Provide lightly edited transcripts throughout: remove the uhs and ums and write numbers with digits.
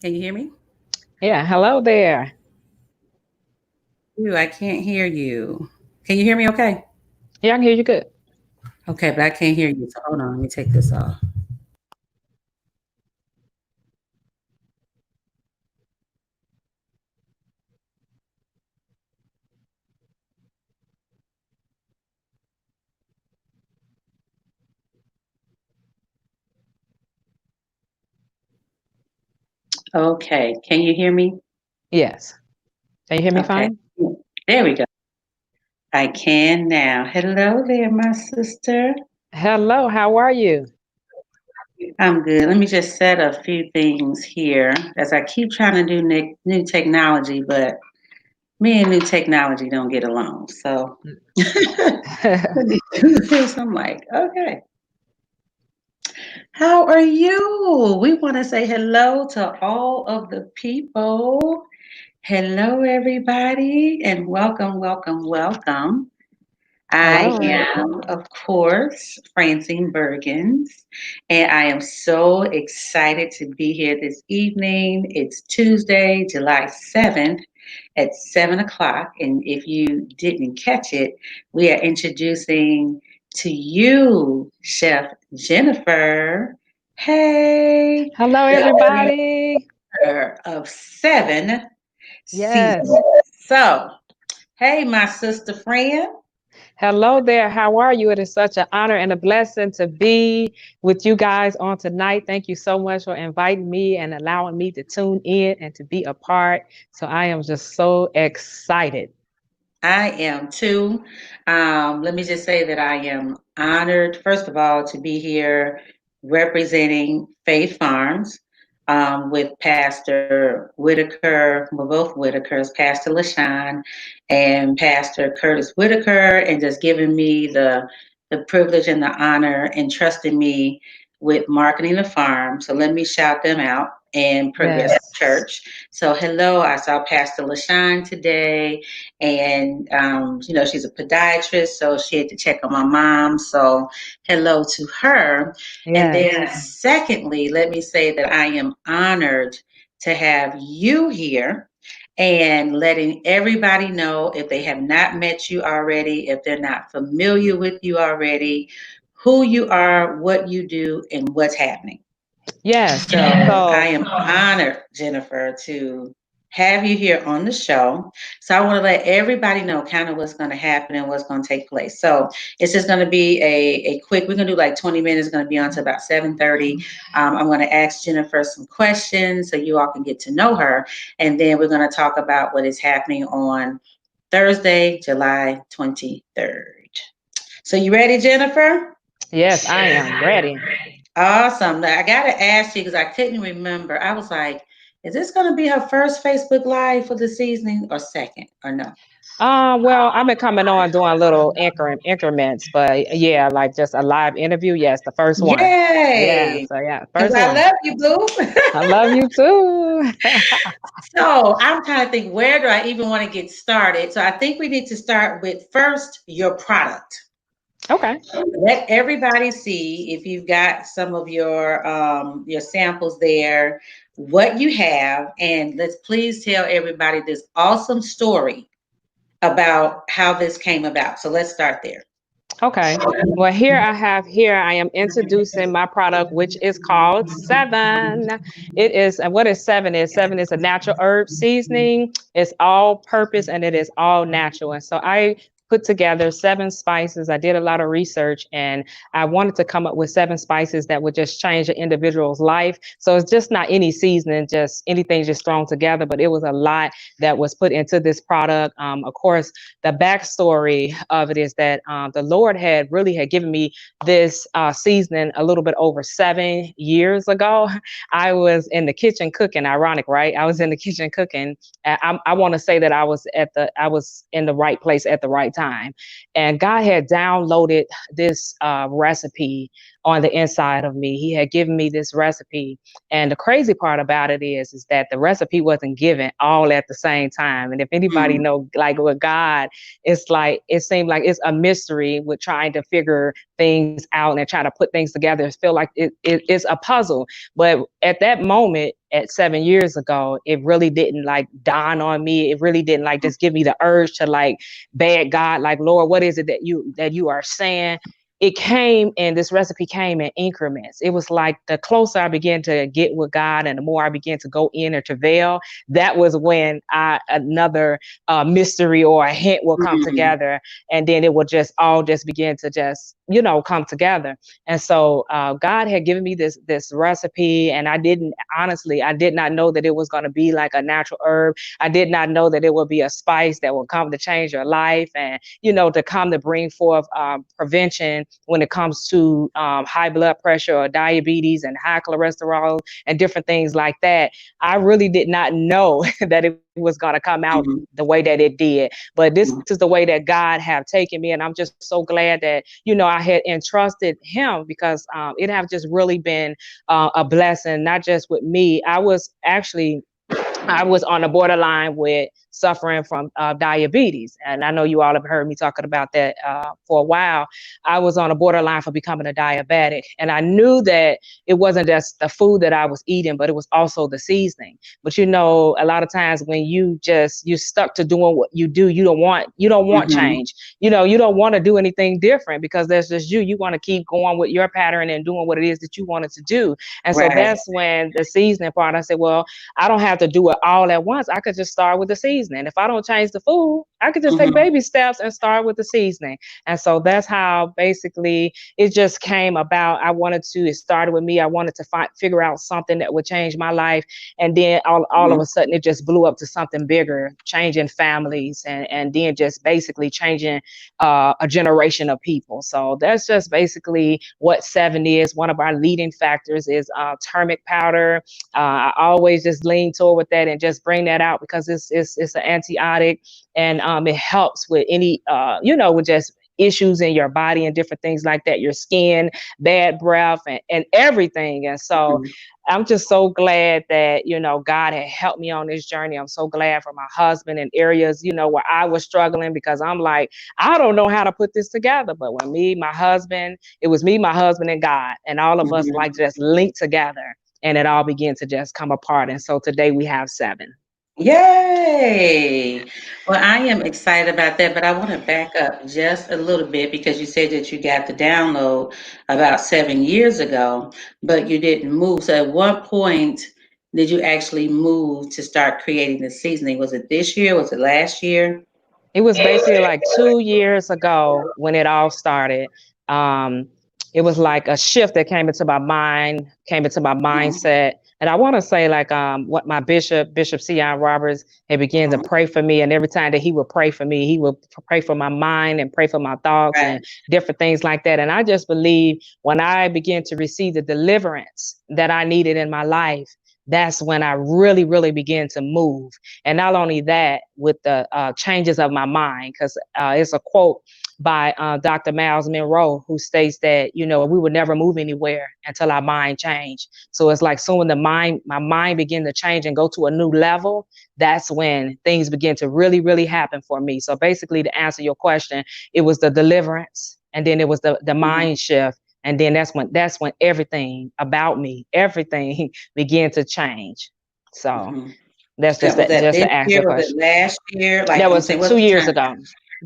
Can you hear me? Yeah, hello there. I can't hear you. Can you hear me okay? Yeah, I can hear you good. Okay, but I can't hear you. So hold on, let me take this off. Okay, can you hear me? Yes. Can you hear me Okay, fine? there we go. I can now. Hello there, my sister. Hello, how are you? I'm good. Let me just set a few things here as I keep trying to do new technology, but me and new technology don't get along. So let me do this. I'm like, okay. How are you? We want to say hello to all of the people. Hello, everybody, and welcome, welcome, welcome. I Hello. am, of course, Francine Bergens, and I am so excited to be here this evening. It's Tuesday, July 7th at 7 o'clock. And if you didn't catch it, we are introducing to you Chef Jennifer. Hey, Hello, the everybody. owner of Seven Yes. Seasons. So, hey, my sister friend. Hello there. How are you? It is such an honor and a blessing to be with you guys on tonight. Thank you so much for inviting me and allowing me to tune in and to be a part. So I am just so excited. I am too. Let me just say that I am honored, first of all, to be here representing Faith Farms with Pastor Whitaker, well, both Whitakers, Pastor LaShawn and Pastor Curtis Whitaker, and just giving me the privilege and the honor and trusting me with marketing the farm. So let me shout them out and Progressive Yes. Church. So hello, I saw Pastor LaShawn today and she's a podiatrist, so she had to check on my mom. So hello to her. And then Yes. secondly, let me say that I am honored to have you here and letting everybody know if they have not met you already, if they're not familiar with you already, who you are, what you do, and what's happening. Yes. So I So, am honored, Jennifer, to have you here on the show. So I want to let everybody know kind of what's going to happen and what's going to take place. So it's just going to be a quick, we're going to do like 20 minutes, it's going to be on to about 7:30. I'm going to ask Jennifer some questions so you all can get to know her. And then we're going to talk about what is happening on Thursday, July 23rd. So you ready, Jennifer? yes, I am ready. Awesome. Now, I got to ask you because I couldn't remember. I was like, is this going to be her first Facebook Live for the season or second or no? Well, I've been coming on doing little increments, but yeah, like just a live interview. Yes, the first one. Yeah, Yay. so yeah, Because first I one. love you, boo. I love you too. So I'm trying to think, where do I even want to get started? So I think we need to start with first your product. Okay. Let everybody see if you've got some of your samples there, what you have, and let's please tell everybody this awesome story about how this came about. So let's start there. Okay. Well, here I am introducing my product, which is called Seven. It is, and what is Seven is? Seven is a natural herb seasoning. It's all purpose and it is all natural. And so I put together seven spices. I did a lot of research and I wanted to come up with seven spices that would just change an individual's life. So it's just not any seasoning, just anything just thrown together, but it was a lot that was put into this product. Of course, the backstory of it is that the Lord had really had given me this seasoning a little bit over 7 years ago. I was in the kitchen cooking. Ironic, right? I was in the kitchen cooking. I want to say that I was in the right place at the right time, and God had downloaded this recipe on the inside of me. He had given me this recipe. And the crazy part about it is that the recipe wasn't given all at the same time. And if anybody know, like with God, it's like, it seemed like it's a mystery with trying to figure things out and try to put things together. It feel like it's a puzzle. But at that moment, at 7 years ago, it really didn't like dawn on me. It really didn't like just give me the urge to like beg God, like, Lord, what is it that you are saying? It came, and this recipe came in increments. It was like the closer I began to get with God and the more I began to go in or travail, that was when another mystery or a hint will come together, and then it will just all just begin to just, you know, come together. And so God had given me this recipe, and I did not know that it was going to be like a natural herb. I did not know that it would be a spice that will come to change your life, and, you know, to come to bring forth prevention when it comes to high blood pressure or diabetes and high cholesterol and different things like that. I really did not know that it was going to come out the way that it did. But this is the way that God have taken me. And I'm just so glad that, you know, I had entrusted him, because it have just really been a blessing, not just with me. I was on the borderline with suffering from diabetes. And I know you all have heard me talking about that for a while. I was on a borderline for becoming a diabetic. And I knew that it wasn't just the food that I was eating, but it was also the seasoning. But, you know, a lot of times when you stuck to doing what you do, you don't want change. You know, you don't want to do anything different, because that's just you. You want to keep going with your pattern and doing what it is that you wanted to do. And so that's when the seasoning part, I said, well, I don't have to do it all at once. I could just start with the seasoning. If I don't change the food, I could just take baby steps and start with the seasoning. And so that's how basically it just came about. It started with me. I wanted to figure out something that would change my life. And then all of a sudden it just blew up to something bigger, changing families, and then just basically changing a generation of people. So that's just basically what 7 is. One of our leading factors is turmeric powder. I always just lean toward with that and just bring that out, because it's an antibiotic, and it helps with any with just issues in your body and different things like that, your skin, bad breath, and everything. And so I'm just so glad that, you know, God had helped me on this journey. I'm so glad for my husband in areas, you know, where I was struggling, because I'm like, I don't know how to put this together. But when it was me, my husband, and God, and all of us like just linked together, and it all began to just come apart. And so today we have 7. Yay! Well, I am excited about that, but I want to back up just a little bit, because you said that you got the download about 7 years ago, but you didn't move. So at what point did you actually move to start creating the seasoning? Was it this year? Was it last year? It was basically like 2 years ago when it all started. It was like a shift that came into my mindset. And I want to say, like, what my Bishop Sion Roberts, had began to pray for me. And every time that he would pray for me, he would pray for my mind and pray for my thoughts and different things like that. And I just believe when I began to receive the deliverance that I needed in my life, that's when I really, really began to move. And not only that, with the changes of my mind, because it's a quote by Dr. Miles Monroe, who states that, you know, we would never move anywhere until our mind changed. So it's like soon my mind began to change and go to a new level, that's when things begin to really, really happen for me. So basically, to answer your question, it was the deliverance, and then it was the mind shift. And then that's when everything about me, everything began to change. So that's just Was that just this to answer year? your Was it question. last year? Like, That I'm was saying, what's 2 the years time? ago.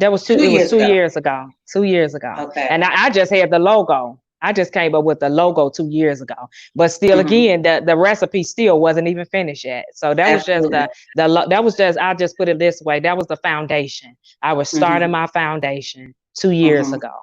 It was 2 years ago. 2 years ago. Okay. And I just had the logo. I just came up with the logo 2 years ago. But still, again, the recipe still wasn't even finished yet. So that was just I'll just put it this way. That was the foundation. I was starting my foundation 2 years ago.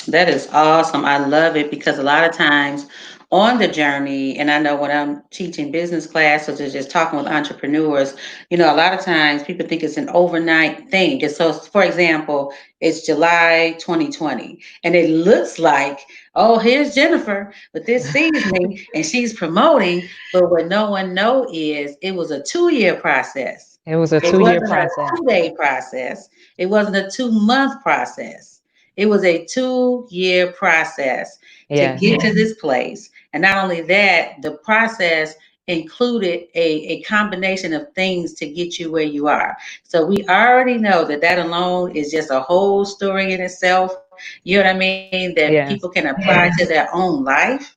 That is awesome. I love it, because a lot of times on the journey, and I know when I'm teaching business classes or just talking with entrepreneurs, you know, a lot of times people think it's an overnight thing. Just so, for example, it's July 2020, and it looks like, oh, here's Jennifer with this seasoning, and she's promoting. But what no one know is it was a 2-year process. It was a It 2-year wasn't a process. 2-day process. It wasn't a 2-month process. It was a 2-year process to Yeah. get to this place. And not only that, the process included a combination of things to get you where you are. So we already know that that alone is just a whole story in itself. You know what I mean? That people Yes. can apply to their own life.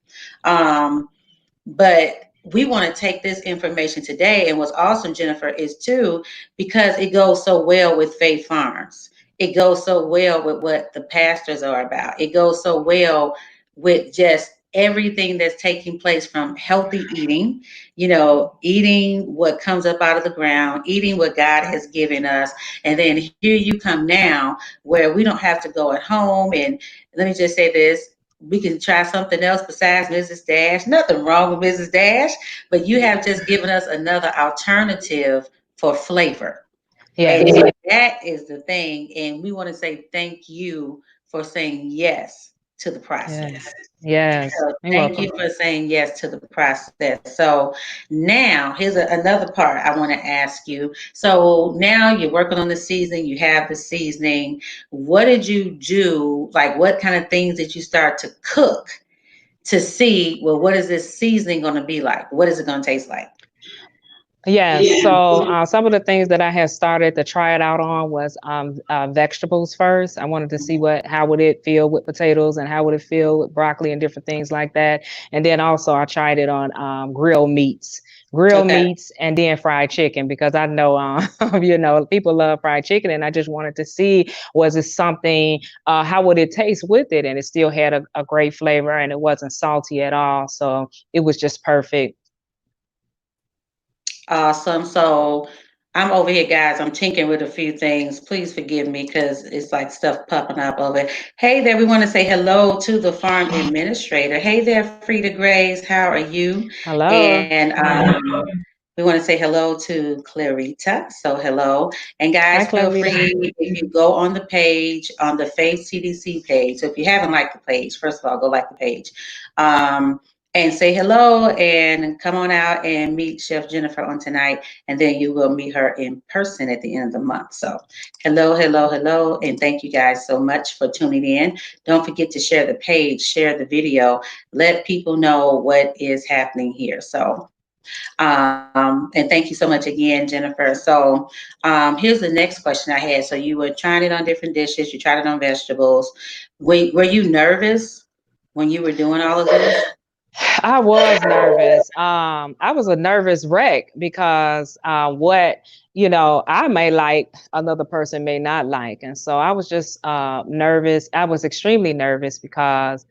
But we want to take this information today. And what's awesome, Jennifer, is too, because it goes so well with Faith Farms. It goes so well with what the pastors are about. It goes so well with just everything that's taking place, from healthy eating, eating what comes up out of the ground, eating what God has given us. And then here you come now, where we don't have to go at home. And let me just say this, we can try something else besides Mrs. Dash. Nothing wrong with Mrs. Dash, but you have just given us another alternative for flavor. Yes. And that is the thing. And we want to say thank you for saying yes to the process. Yes. Yes. So You're thank welcome. you for saying yes to the process. So now here's another part I want to ask you. So now you're working on the seasoning, you have the seasoning. What did you do? Like, what kind of things did you start to cook to see, well, what is this seasoning going to be like? What is it going to taste like? Yes. So some of the things that I had started to try it out on was vegetables first. I wanted to see how would it feel with potatoes and how would it feel with broccoli and different things like that. And then also I tried it on grilled Okay. meats, and then fried chicken, because I know, people love fried chicken, and I just wanted to see, was it something, how would it taste with it? And it still had a great flavor, and it wasn't salty at all. So it was just perfect. Awesome. So I'm over here, guys. I'm tinkering with a few things. Please forgive me because it's like stuff popping up over it. Hey there, we want to say hello to the farm administrator. Hey there, Frida Grace. How are you? Hello. And we want to say hello to Clarita. So hello. And Hi, guys, feel Clarita. free, if you go on the page, on the Faith CDC page. So if you haven't liked the page, first of all, go like the page. And say hello and come on out and meet Chef Jennifer on tonight. And then you will meet her in person at the end of the month. So hello, hello, hello. And thank you guys so much for tuning in. Don't forget to share the page, share the video, let people know what is happening here. So, and thank you so much again, Jennifer. So here's the next question I had. So you were trying it on different dishes, you tried it on vegetables. Were you nervous when you were doing all of this? I was nervous. I was a nervous wreck because I may like, another person may not like. And so I was just nervous. I was extremely nervous because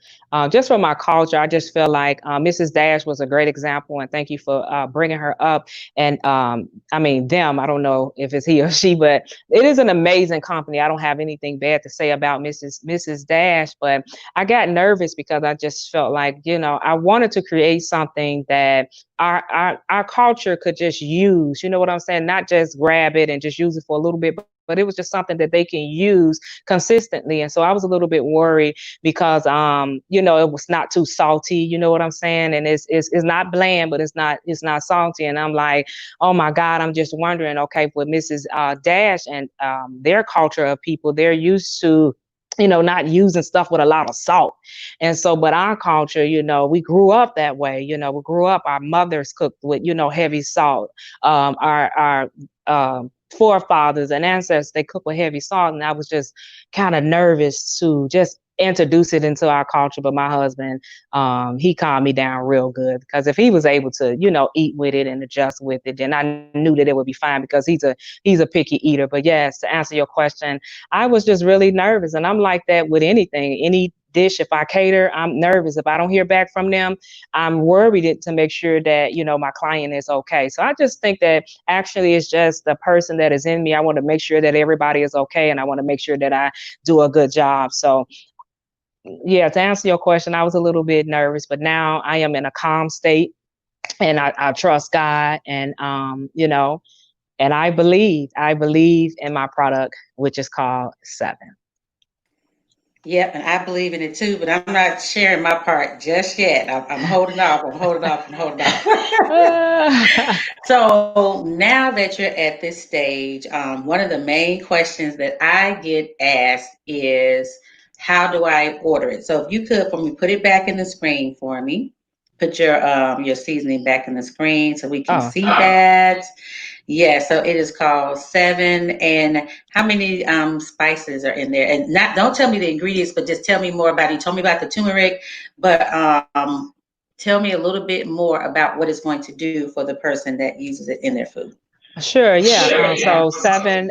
just from my culture, I just feel like Mrs. Dash was a great example. And thank you for bringing her up. And I mean, I don't know if it's he or she, but it is an amazing company. I don't have anything bad to say about Mrs. Dash, but I got nervous because I just felt like, I wanted to create something that our culture could just use, you know what I'm saying? Not just grab it and just use it for a little bit, but it was just something that they can use consistently. And so I was a little bit worried because it was not too salty, you know what I'm saying? And it's not bland, but it's not salty. And I'm like, oh my God, I'm just wondering, okay, with Mrs. Dash and their culture of people, they're used to not using stuff with a lot of salt. And so, but our culture, we grew up that way. We grew up, our mothers cooked with, heavy salt. Our forefathers and ancestors, they cook with heavy salt. And I was just kind of nervous to just introduce it into our culture. But my husband, he calmed me down real good, because if he was able to, eat with it and adjust with it, then I knew that it would be fine, because he's a picky eater. But yes, to answer your question, I was just really nervous. And I'm like that with anything, any dish. If I cater, I'm nervous. If I don't hear back from them, I'm worried to make sure that, my client is okay. So I just think that actually it's just the person that is in me. I want to make sure that everybody is okay. And I want to make sure that I do a good job. So yeah, to answer your question, I was a little bit nervous, but now I am in a calm state, and I trust God, and and I believe in my product, which is called 7. Yep, and I believe in it too, but I'm not sharing my part just yet. I'm holding off. I'm holding off. I'm holding off. So now that you're at this stage, one of the main questions that I get asked is, how do I order it? So if you could for me, put it back in the screen for me. Put your seasoning back in the screen so we can Oh, see that. Yeah, so it is called Seven. And how many spices are in there? And not don't tell me the ingredients, but just tell me more about it. You told me about the turmeric, but tell me a little bit more about what it's going to do for the person that uses it in their food. sure, yeah. So seven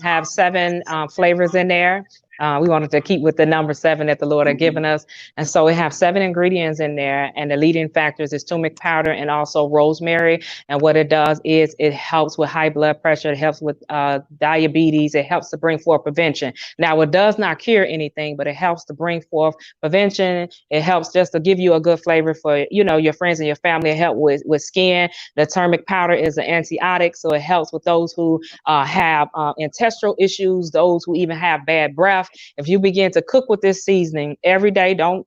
have seven flavors in there. We wanted to keep with the number seven that the Lord had given us, and so we have seven ingredients in there. And the leading factors is turmeric powder and also rosemary. And what it does is it helps with high blood pressure. It helps with diabetes. It helps to bring forth prevention. Now, it does not cure anything, but it helps to bring forth prevention. It helps just to give you a good flavor for your friends and your family. It help with skin. The turmeric powder is an antibiotic, so it helps with those who have intestinal issues, those who even have bad breath. If you begin to cook with this seasoning every day, don't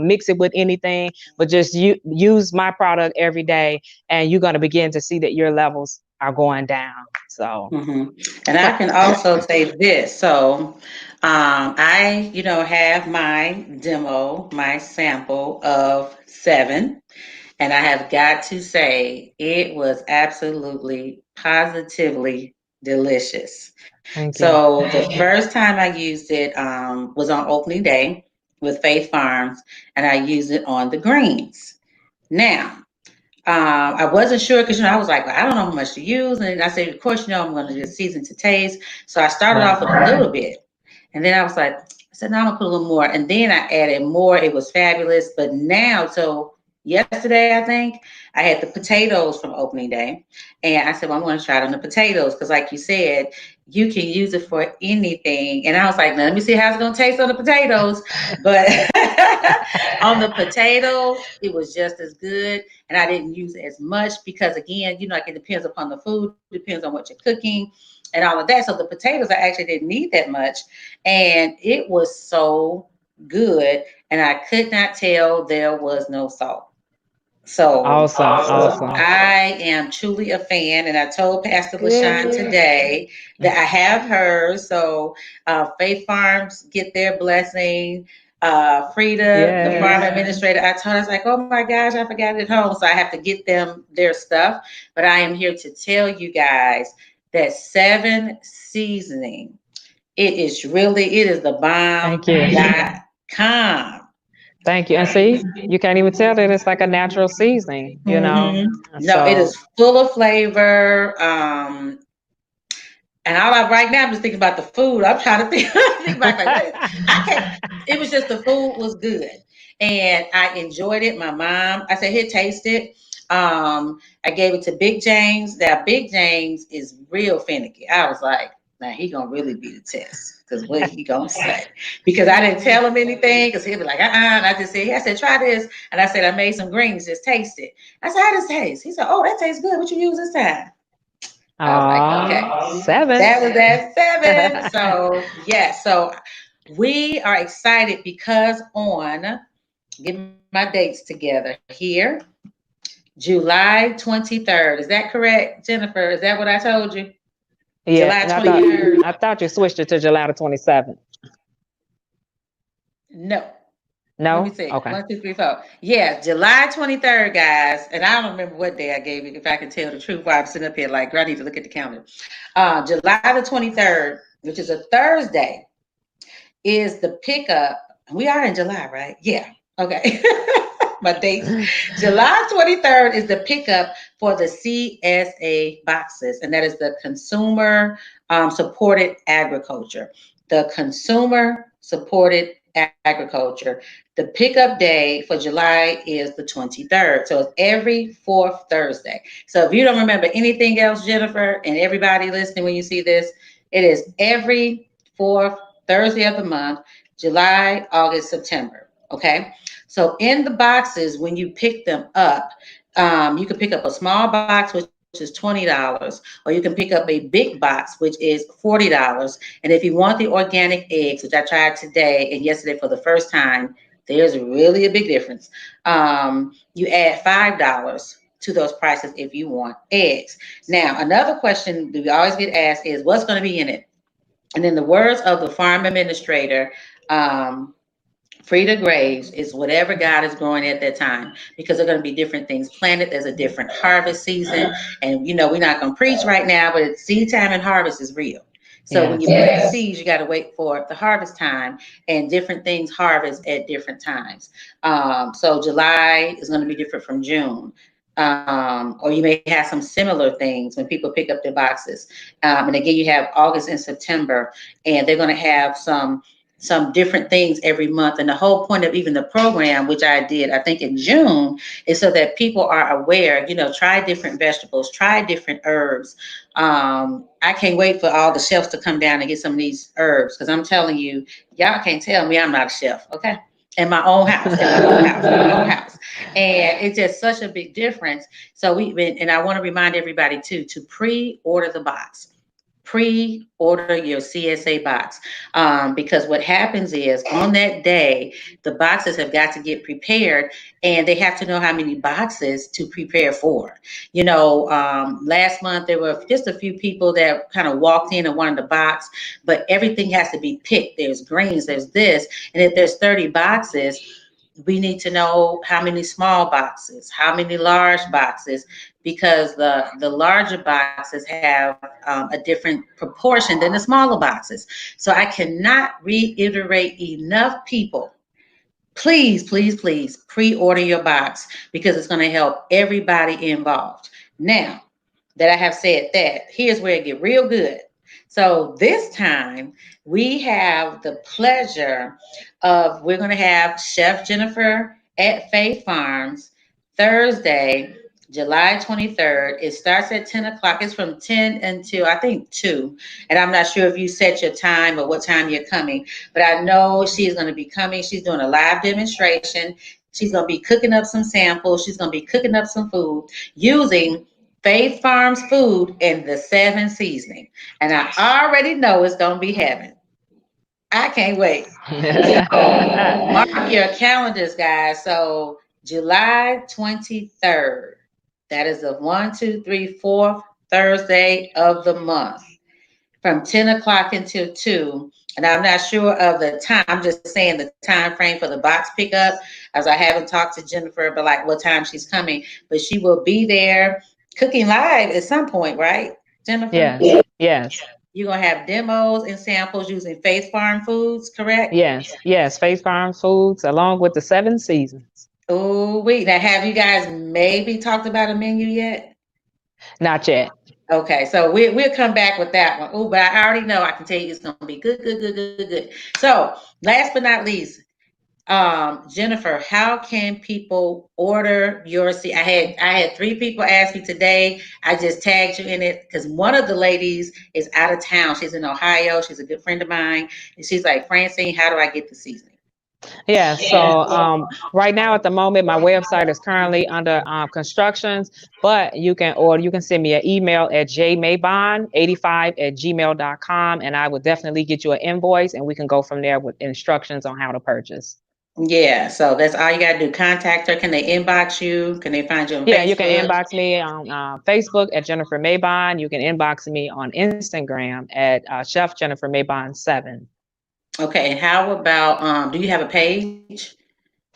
mix it with anything, but just use my product every day, and you're going to begin to see that your levels are going down. So, and I can also say this. So, I, have my demo, my sample of Seven. And I have got to say, it was absolutely, positively delicious. thank you. So the first time I used it was on opening day with Faith Farms, and I used it on the greens. Now, I wasn't sure because I was like, well, I don't know how much to use, and I said, of course, I'm going to just season to taste. So I started Right. off with a little bit, and then I was like, I said, no, I'm gonna put a little more, and then I added more. It was fabulous. But now, so yesterday, I think I had the potatoes from opening day, and I said, well, I'm going to try it on the potatoes because, like you said, you can use it for anything. And I was like, now, let me see how it's going to taste on the potatoes. But on the potatoes, it was just as good. And I didn't use as much because, again, like it depends upon the food, depends on what you're cooking and all of that. So the potatoes, I actually didn't need that much. And it was so good. And I could not tell there was no salt. So Awesome. I am truly a fan, and I told Pastor LaShawn Yay. today that I have hers. So Faith Farms get their blessing. Frida, the farm Yes. administrator, I told her, I was like, oh my gosh, I forgot it at home. So I have to get them their stuff. But I am here to tell you guys that Seven seasoning, it is the Thank you. bomb.com. Thank you. And see, you can't even tell that it's like a natural seasoning, No, it So, is full of flavor. And right now I'm just thinking about the food. I'm trying to think about like, wait, I can't. It was just the food was good, and I enjoyed it. My mom, I said, here, taste it. I gave it to Big James. Now Big James is real finicky. I was like, now he gonna really be the test because what he gonna say? Because I didn't tell him anything because he'd be like, And I just said, I said, try this, and I said, I made some greens. Just taste it. I said, how does it taste? He said, oh, that tastes good. What you use this time? I was like, okay. Seven. That was at 7. So, yes. So we are excited because get my dates together here, July 23rd. Is that correct, Jennifer? Is that what I told you? Yeah, July 23rd. I thought you switched it to July the 27th. No. No? Let me see. Okay. 1, 2, 3, 4. Yeah, July 23rd, guys. And I don't remember what day I gave you, if I can tell the truth, while I'm sitting up here like, girl, I need to look at the calendar. July the 23rd, which is a Thursday, is the pickup. We are in July, right? Yeah. Okay. My dates. July 23rd is the pickup for the CSA boxes, and that is the Consumer Supported Agriculture. The Consumer Supported Agriculture. The pickup day for July is the 23rd. So it's every fourth Thursday. So if you don't remember anything else, Jennifer, and everybody listening when you see this, it is every fourth Thursday of the month, July, August, September. Okay. So in the boxes, when you pick them up, you can pick up a small box, which is $20, or you can pick up a big box, which is $40. And if you want the organic eggs, which I tried today and yesterday for the first time, there's really a big difference. You add $5 to those prices if you want eggs. Now, another question that we always get asked is, what's going to be in it? And in the words of the farm administrator, Frida Graves, is whatever God is growing at that time, because there are going to be different things planted. There's a different harvest season. And, we're not going to preach right now, but seed time and harvest is real. So when you plant seeds, you got to wait for the harvest time, and different things harvest at different times. So July is going to be different from June. Or you may have some similar things when people pick up their boxes. And again, you have August and September, and they're going to have some different things every month. And the whole point of even the program, which I did, I think in June, is so that people are aware, try different vegetables, try different herbs. I can't wait for all the chefs to come down and get some of these herbs, because I'm telling you, y'all can't tell me I'm not a chef, okay? In my own house, And it's just such a big difference. So and I want to remind everybody too, to pre-order the box. Pre-order your CSA box, because what happens is on that day, the boxes have got to get prepared, and they have to know how many boxes to prepare for. Last month there were just a few people that kind of walked in and wanted a box, but everything has to be picked. There's greens, there's this, and if there's 30 boxes, we need to know how many small boxes, how many large boxes, because the larger boxes have a different proportion than the smaller boxes. So I cannot reiterate enough, people. Please, please, please pre-order your box, because it's going to help everybody involved. Now that I have said that, here's where it get real good. So this time we have the pleasure of, we're going to have Chef Jennifer at Faith Farms Thursday, July 23rd. It starts at 10 o'clock. It's from 10 until I think 2. And I'm not sure if you set your time or what time you're coming, but I know she's going to be coming. She's doing a live demonstration. She's going to be cooking up some samples. She's going to be cooking up some food using Faith Farms food and the 7 seasoning. And I already know it's going to be heaven. I can't wait. Mark your calendars, guys. So July 23rd. That is the 4th Thursday of the month, from 10 o'clock until 2. And I'm not sure of the time. I'm just saying the time frame for the box pickup, as I haven't talked to Jennifer about like what time she's coming. But she will be there cooking live at some point, right, Jennifer? Yes. Yes. You're going to have demos and samples using Faith Farm foods, correct? Yes. Faith Farm foods, along with the 7 seasons. Oh, wait. Now, have you guys maybe talked about a menu yet? Not yet. Okay, so we'll come back with that one. Oh, but I already know, I can tell you it's going to be good, good, good, good, good. So last but not least, Jennifer, how can people order your seed? I had 3 people ask me today. I just tagged you in it because one of the ladies is out of town. She's in Ohio. She's a good friend of mine. And she's like, Francine, how do I get the seasoning? Yeah, so right now at the moment, my website is currently under constructions, but you can send me an email at jmaybon85@gmail.com, and I would definitely get you an invoice, and we can go from there with instructions on how to purchase. Yeah, so that's all you gotta do. Contact her. Can they inbox you? Can they find you on Yeah, Facebook? you can inbox me on Facebook at Jennifer Maybon. You can inbox me on Instagram at Chef Jennifer Maybon 7. Okay, and how about do you have a page?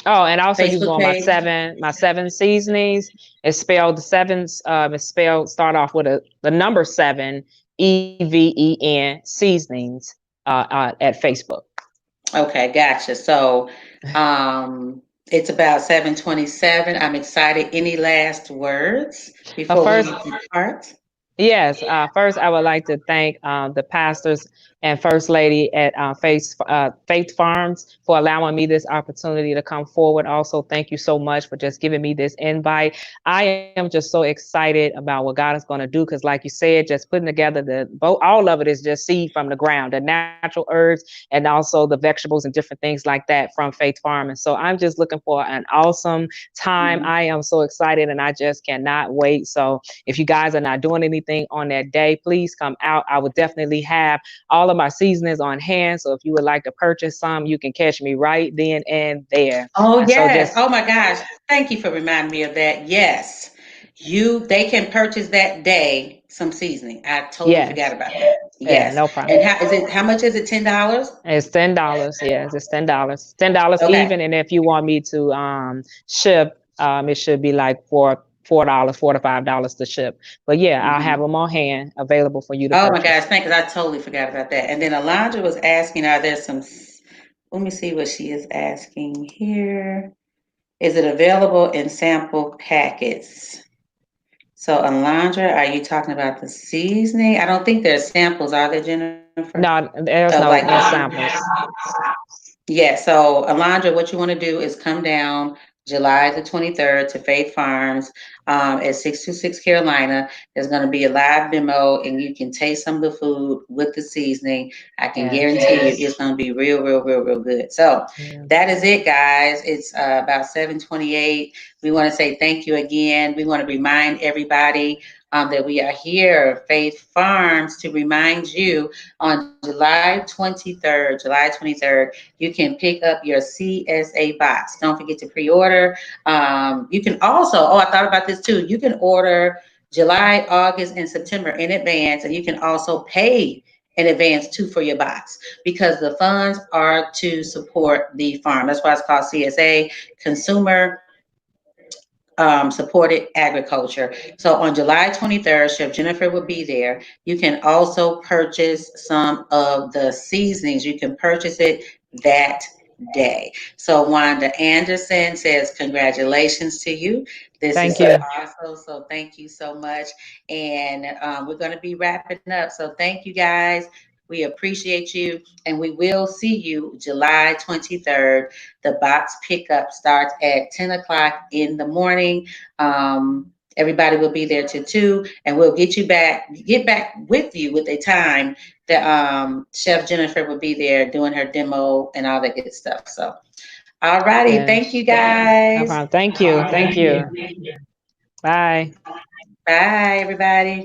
Oh, and also you Facebook go on my 7 seasonings. It's spelled start off with the number 7, EVEN seasonings at Facebook. Okay, gotcha. So it's about 7:27. I'm excited. Any last words before we depart? Yes. First, I would like to thank the pastors and First Lady at Faith Farms for allowing me this opportunity to come forward. Also, thank you so much for just giving me this invite. I am just so excited about what God is going to do, because like you said, just putting together all of it is just seed from the ground, the natural herbs, and also the vegetables and different things like that from Faith Farm. And so I'm just looking for an awesome time. I am so excited, and I just cannot wait. So if you guys are not doing anything on that day, please come out. I would definitely have all of my seasonings on hand. So if you would like to purchase some, you can catch me right then and there. Oh, yes. Oh, my gosh. Thank you for reminding me of that. Yes. they can purchase that day some seasoning. I totally forgot Yes. about that. Yeah, Yes. no problem. And how much is it? $10? It's $10. Yes, it's $10. $10 Okay. even. And if you want me to ship, it should be like $4, $4 to $5 to ship. But yeah, I'll have them on hand available for you to Oh my gosh, purchase. thank you. I totally forgot about that. And then Alondra was asking, are there some, let me see what she is asking here. Is it available in sample packets? So Alondra, are you talking about the seasoning? I don't think there's samples, are there, Jennifer? No, there's Of no like, no samples. yeah, so Alondra, what you want to do is come down July the 23rd to Faith Farms at 626 Carolina. There's going to be a live demo, and you can taste some of the food with the seasoning. I can Yes. guarantee you it's going to be real, real, real, real good. So Yeah. that is it, guys. It's about 7:28. We want to say thank you again. We want to remind everybody that we are here, Faith Farms, to remind you on July 23rd. July 23rd, you can pick up your CSA box. Don't forget to pre-order. You can also, oh, I thought about this too. You can order July, August, and September in advance, and you can also pay in advance too for your box because the funds are to support the farm. That's why it's called CSA, Consumer Supported Agriculture. So on July 23rd, Chef Jennifer will be there. You can also purchase some of the seasonings. You can purchase it that day. So Wanda Anderson says, congratulations to you. This is Thank you. awesome. So thank you so much. And we're going to be wrapping up. So thank you guys. We appreciate you. And we will see you July 23rd. The box pickup starts at 10 o'clock in the morning. Everybody will be there till 2, and we'll get back with you with a time that Chef Jennifer will be there doing her demo and all that good stuff. So, all righty. Yes. Thank you No guys. problem. Thank you. Thank you. Bye. Bye, everybody.